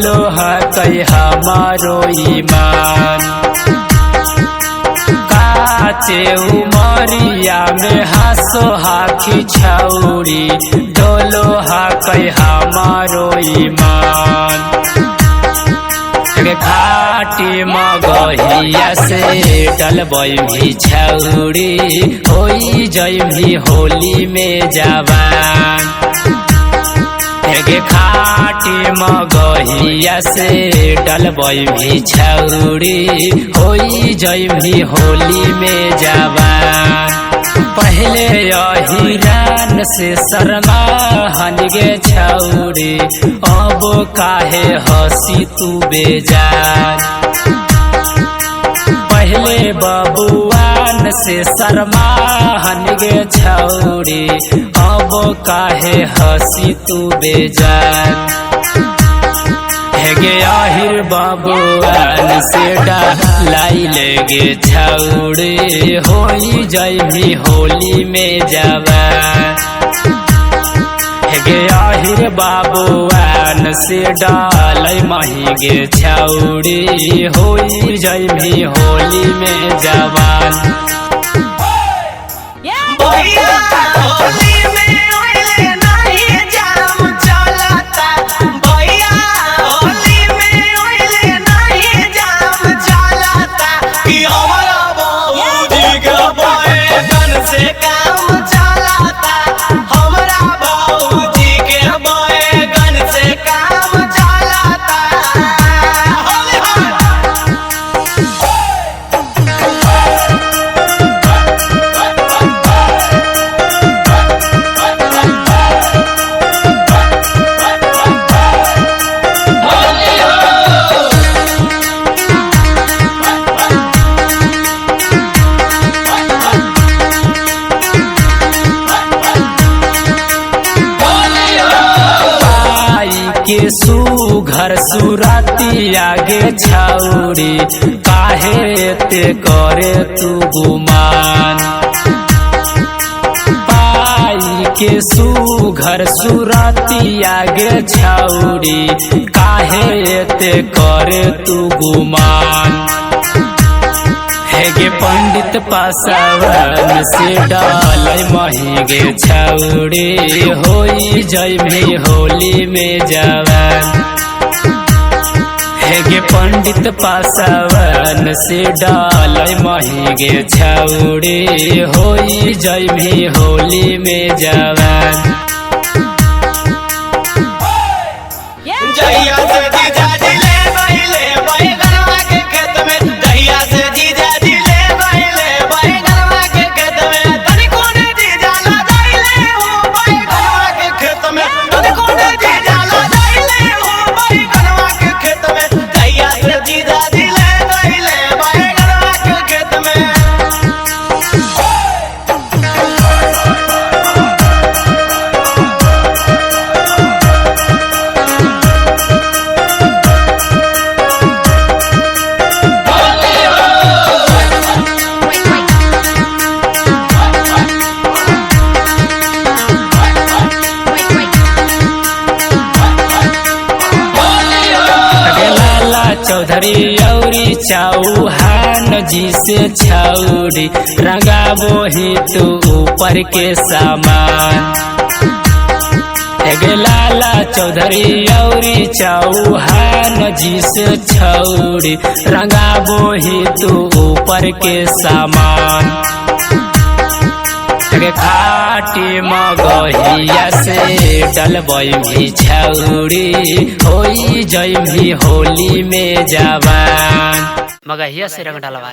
डोलो है कई हमारो ईमान। काचे उमरिया में हंसो हाखी छौरी, डोलो है कई हमारो ईमान। घाटी मगहिया से डलबई भी छौरी, होई जइभी होली में जवान। घाटी मगहिया से डलबई भी छौरी, होई जइभी होली में जवान। पहले अहिरान से शर्मा हनगे छौरी, अब काहे हंसी तू बेजान। पहले बबुआन से शर्मा हनगे छौरी, अब काहे हंसी तू बेजान। हेगे आहिर बबुआन से लाई लेगे छौरी, होई जइभी होली में जवान। हेगे आहिर बबुआन से डालै महिगे छौरी, होई जइभी होली में जवान। के सुघर सुराती आगे छौरी, काहे ते करे तू गुमान। पाई के सुघर सुराती आगे छौरी, काहे ते करे तू गुमान। हेगे पंडित पासवान से डालै महिगे छौरी, होई जइभी होली में जवान। हेगे पंडित पासवान से डालै महिगे छौरी, होई जइभी होली में जवान। जहिया से जीजा जी ले गनवा के खेत में, जहिया से जीजा जी ले गनवा के खेत में, तनिको ने जीजा ला जाइले हो गनवा के खेत में, तनिको ने जीजा ला जाइले हो गनवा के खेत में। जहिया से जीजा जी ले गनवा के खेत में। चौधरी औरी चौहान जी से छौरी, रंगाबो ही तू ऊपर के सामान। हेगे लाला चौधरी औरी चौहान जी से छौरी, रंगाबो ही तू ऊपर के सामान। घाटी मगहिया से डलबई भी छौरी, होई जइभी होली में जवान। मगहिया से रंग डलवा।